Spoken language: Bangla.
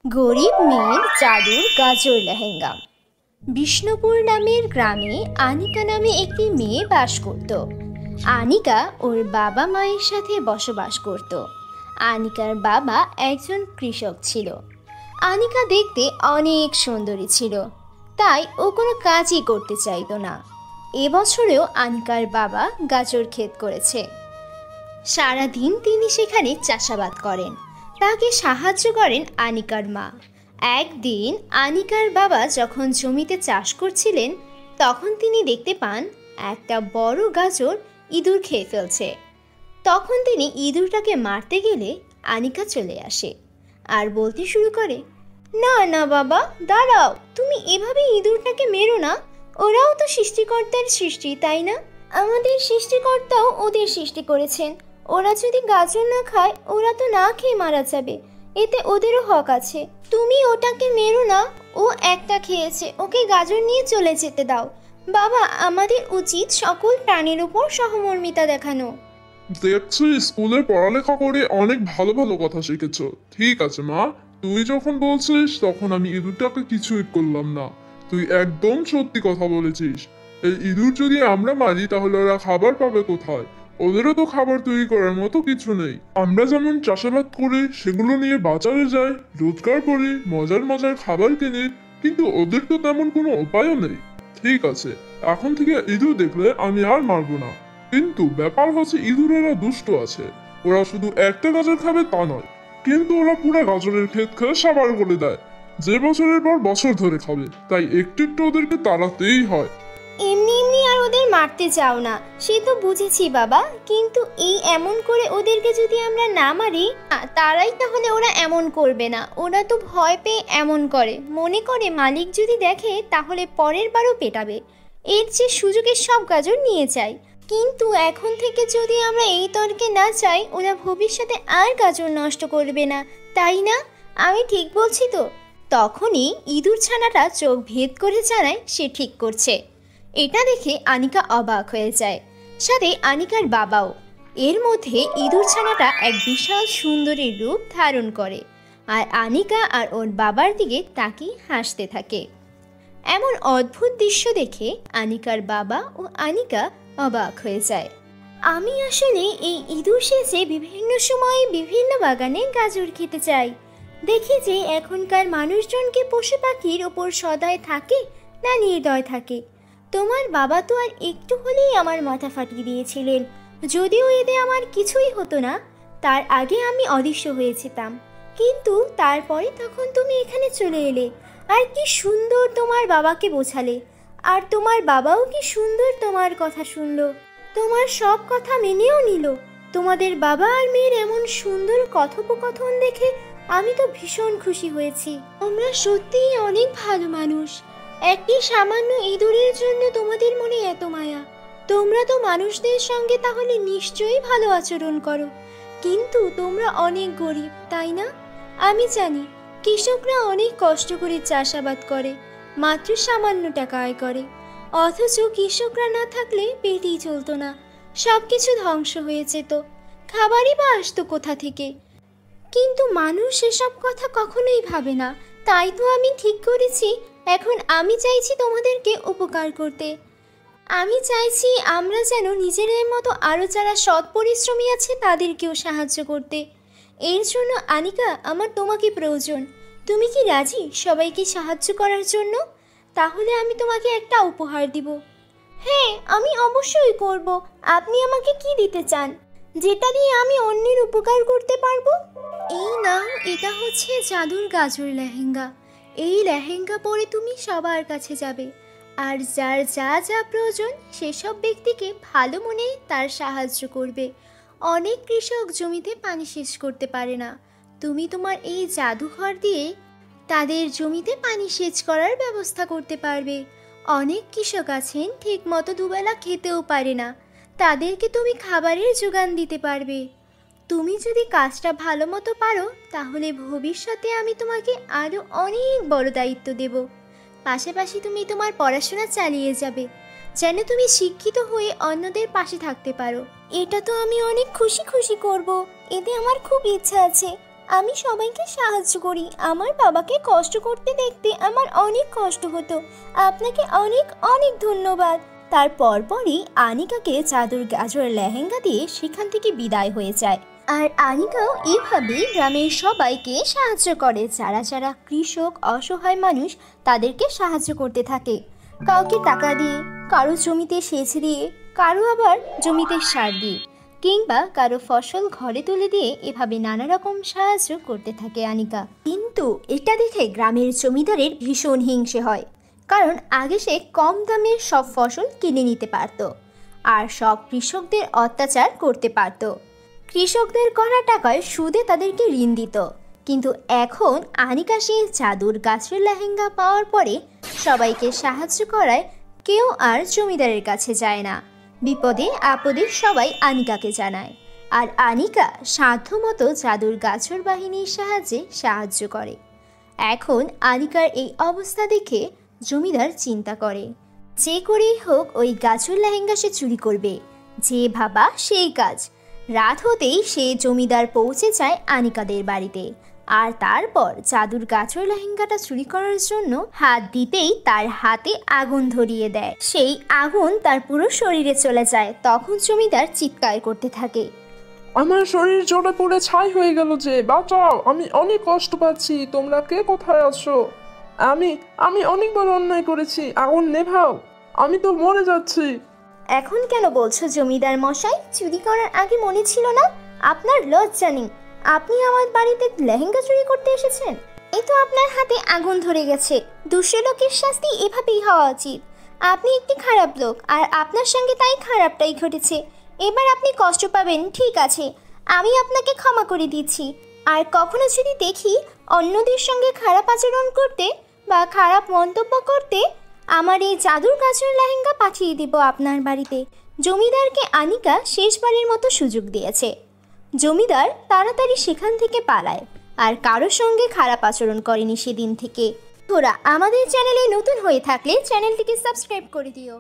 গরিব মেয়ের জাদুর গাজর লেহেঙ্গা। বিষ্ণুপুর নামের গ্রামে আনিকা নামে একটি মেয়ে বাস করত। আনিকা ওর বাবা মায়ের সাথে বসবাস করত। আনিকার বাবা একজন কৃষক ছিল। আনিকা দেখতে অনেক সুন্দরী ছিল, তাই ও কোনো কাজই করতে চাইতো না। এবছরেও আনিকার বাবা গাজর ক্ষেত করেছে। সারাদিন তিনি সেখানে চাষাবাদ করেন। তাকে সাহায্য করেন আনিকার মা। একদিন আনিকার বাবা যখন জমিতে চাষ করছিলেন, তখন তিনি দেখতে পান একটা বড় গাজর ইঁদুর খেয়ে ফেলছে। তখন তিনি ইঁদুরটাকে মারতে গেলে আনিকা চলে আসে আর বলতে শুরু করে, না না বাবা, দাঁড়াও, তুমি এভাবে ইঁদুরটাকে মেরো না। ওরাও তো সৃষ্টিকর্তার সৃষ্টি, তাই না? আমাদের সৃষ্টিকর্তাও ওদের সৃষ্টি করেছেন। ওরা যদি গাজর না খায়, ওরা তো না খেয়ে মারা যাবে। এতে ওদেরও হক আছে। তুমি ওটাকে মেরো না, ও একটা খেয়েছে, ওকে গাজর নিয়ে চলে যেতে দাও। বাবা, আমাদের উচিত সকল প্রাণীর উপর সহমর্মিতা দেখানো। দেখছি স্কুলে পড়ালেখা করে অনেক ভালো ভালো কথা শিখেছো। ঠিক আছে মা, তুই যখন বলছিস তখন আমি ইঁদুরটাকে কিছুই করলাম না। তুই একদম সত্যি কথা বলেছিস। এই ইঁদুর যদি আমরা মারি তাহলে ওরা খাবার পাবে কোথায়? ওদেরও তো খাবার তৈরি করার মতো কিছু নেই। আমরা যেমন চাষাবাদ করে সেগুলো নিয়ে বাজারে যাই, রোজগার করি, মজার মজার খাবার কিনি, কিন্তু ওদের তো তেমন কোনো উপায়ও নেই। ঠিক আছে, এখন থেকে ইঁদুর দেখলে আমি আর মারবো না। কিন্তু ব্যাপার হচ্ছে ইঁদুরেরা দুষ্ট আছে। ওরা শুধু একটা গাজর খাবে তা নয়, কিন্তু ওরা পুরো গাজরের ক্ষেত খেয়ে সাবার করে দেয়, যে বছরের পর বছর ধরে খাবে। তাই একটু একটু ওদেরকে তাড়াতেই হয়। এমনি এমনি আর ওদের মারতে চাও না, সে তো বুঝেছি বাবা, কিন্তু এই এমন করে ওদেরকে যদি আমরা না মারি, তারাই তাহলে ওরা এমন করবে না। ওরা তো ভয় পেয়ে এমন করে, মনে করে মালিক যদি দেখে তাহলে পরের বারও পেটাবে। এর যে সুযোগের সব গাজর নিয়ে যায়। কিন্তু এখন থেকে যদি আমরা এই তর্কে না চাই, ওরা ভবিষ্যতে আর গাজর নষ্ট করবে না, তাই না? আমি ঠিক বলছি তো? তখনই ইঁদুর ছানাটা চোখ ভেদ করে জানায় সে ঠিক করছে। এটা দেখে আনিকা অবাক হয়ে যায়, সাথে আনিকার বাবাও। এর মধ্যে ইঁদুর ছানাটা এক বিশাল সুন্দরীর রূপ ধারণ করে আর আনিকা আর ওর বাবার দিকে তাকিয়ে হাসতে থাকে। এমন অদ্ভুত দৃশ্য দেখে আনিকার বাবা ও আনিকা অবাক হয়ে যায়। আমি আসলে এই ইঁদুর সেজে বিভিন্ন সময়ে বিভিন্ন বাগানে গাজর খেতে চাই। দেখি যে এখনকার মানুষজনকে পশু পাখির ওপর সদয় থাকে না নির্দয় থাকে। তোমার বাবা তো আর একটু হলেই আমার মাথা ফাটিয়ে দিয়েছিলেন। যদিও এতে আমার কিছুই হতো না, তার আগে আমি অদৃশ্য হয়েছিলাম। কিন্তু তারপরে তখন তুমি এখানে চলে এলে, আর কি সুন্দর তোমার বাবাকে বোঝালে। আর তোমার বাবাও কি সুন্দর তোমার কথা শুনলো, তোমার সব কথা মেনেও নিল। তোমাদের বাবা আর মেয়ের এমন সুন্দর কথোপকথন দেখে আমি তো ভীষণ খুশি হয়েছি। আমরা সত্যিই অনেক ভালো মানুষ। একটি সামান্য ইঁদুরের জন্য তোমাদের মনে এত মায়া। তোমরা তো মানুষদের সঙ্গে তাহলে নিশ্চয়ই ভালো আচরণ করো। কিন্তু তোমরা অনেক গরিব, তাই না? আমি জানি কৃষকরা অনেক কষ্ট করে চাষাবাদ করে, মাত্র সামান্য টাকা আয় করে। অথচ কৃষকরা না থাকলে পেটেই চলতো না, সব কিছু ধ্বংস হয়ে যেত। খাবারই বা আসতো কোথা থেকে? কিন্তু মানুষ এসব কথা কখনোই ভাবে না। তাই তো আমি ঠিক করেছি, এখন আমি চাইছি তোমাদেরকে উপকার করতে। আমি চাইছি আমরা যেন নিজেদের মতো আরও যারা সৎ পরিশ্রমী আছে তাদেরকেও সাহায্য করতে। এর জন্য আনিকা, আমার তোমাকে প্রয়োজন। তুমি কি রাজি সবাইকে সাহায্য করার জন্য? তাহলে আমি তোমাকে একটা উপহার দিব। হ্যাঁ, আমি অবশ্যই করব। আপনি আমাকে কি দিতে চান, যেটা দিয়ে আমি অন্যের উপকার করতে পারবো? এই নাও, এটা হচ্ছে জাদুর গাজর লেহেঙ্গা। এই লেহেঙ্গা পরে তুমি সবার কাছে যাবে, আর যার যা যা প্রয়োজন সেসব ব্যক্তিকে ভালো মনে তার সাহায্য করবে। অনেক কৃষক জমিতে পানি সেচ করতে পারে না। তুমি তোমার এই জাদুঘর দিয়ে তাদের জমিতে পানি সেচ করার ব্যবস্থা করতে পারবে। অনেক কৃষক আছেন ঠিক মতো দুবেলা খেতেও পারে না, তাদেরকে তুমি খাবারের যোগান দিতে পারবে। তুমি যদি কাজটা ভালো মতো পারো, তাহলে ভবিষ্যতে আমি তোমাকে আরও অনেক বড় দায়িত্ব দেব। পাশাপাশি তুমি তোমার পড়াশোনা চালিয়ে যাবে, যেন তুমি শিক্ষিত হয়ে অন্যদের পাশে থাকতে পারো। এটা তো আমি অনেক খুশি খুশি করব, এতে আমার খুব ইচ্ছা আছে। আমি সবাইকে সাহায্য করি। আমার বাবাকে কষ্ট করতে দেখতে আমার অনেক কষ্ট হতো। আপনাকে অনেক অনেক ধন্যবাদ। তার পরপরই আনিকাকে জাদুর গাজর লেহেঙ্গা দিয়ে সেখান থেকে বিদায় হয়ে যায়। আর আনিকাও এভাবেই গ্রামের সবাইকে সাহায্য করে। যারা যারা কৃষক, অসহায় মানুষ, তাদেরকে সাহায্য করতে থাকে। কাউকে টাকা দিয়ে, কারো জমিতে সেচ দিয়ে, কারো আবার জমিতে সার দিয়ে, কিংবা কারো ফসল ঘরে তুলে দিয়ে এভাবে নানা রকম সাহায্য করতে থাকে আনিকা। কিন্তু এটা দেখে গ্রামের জমিদারের ভীষণ হিংসে হয়, কারণ আগে সে কম দামে সব ফসল কিনে নিতে পারত আর সব কৃষকদের অত্যাচার করতে পারত। কৃষকদের করা টাকায় সুদে তাদেরকে ঋণ দিত। কিন্তু এখন আনিকা সেই জাদুর গাছের লেহেঙ্গা পাওয়ার পরে সবাইকে সাহায্য করায় কেউ আর জমিদারের কাছে যায় না। বিপদে আপদে সবাই আনিকাকে জানায়, আর আনিকা সাধ্যমতো জাদুর গাছর বাহিনীর সাহায্যে সাহায্য করে। এখন আনিকার এই অবস্থা দেখে জমিদার চিন্তা করে, যে করেই হোক ওই গাছর লেহেঙ্গা সে চুরি করবে। যে ভাবা সেই কাজ। রাত হতেই সে জমিদার পৌঁছে যায় আনিকাদের বাড়িতে, আর তারপর জাদুর গাছর লেহেঙ্গাটা চুরি করার জন্য হাত দিতেই তার হাতে আগুন ধরিয়ে দেয়। সেই আগুন তার পুরো শরীরে চলে যায়। তখন জমিদার চিৎকার করতে থাকে, আমার শরীর জ্বলে পুড়ে ছাই হয়ে গেল, যে বাঁচাও, আমি অনেক কষ্ট পাচ্ছি, তোমরা কে কোথায় আছো? আমি অনেক বড় অন্যায় করেছি, আগুন নেভাও, আমি তো মরে যাচ্ছি। এখন কেন বলছো জমিদার মশাই? চুরি করার আগে মনে ছিল না? আপনার লজ্জা নেই? আপনি আমার বাড়িতে লেহেঙ্গা চুরি করতে এসেছেন। এই তো আপনার হাতে আগুন ধরে গেছে। দুষ্ট লোকের শাস্তি এভাবেই হওয়া উচিত। আপনি একটি খারাপ লোক, আর আপনার সঙ্গে তাই খারাপটাই ঘটেছে। এবার আপনি কষ্ট পাবেন, ঠিক আছে, আমি আপনাকে ক্ষমা করে দিচ্ছি। আর কখনো যদি দেখি অন্যদের সঙ্গে খারাপ আচরণ করতে বা খারাপ মন্তব্য করতে, আমার এই জাদুর গাছের লেহেঙ্গা পাঠিয়ে দেব আপনার বাড়িতে। জমিদারকে আনিকা শেষবারের মতো সুযোগ দিয়েছে। জমিদার তাড়াতাড়ি সেখান থেকে পালায়, আর কারোর সঙ্গে খারাপ আচরণ করেনি সেদিন থেকে। তোরা আমাদের চ্যানেলে নতুন হয়ে থাকলে চ্যানেলটিকে সাবস্ক্রাইব করে দিও।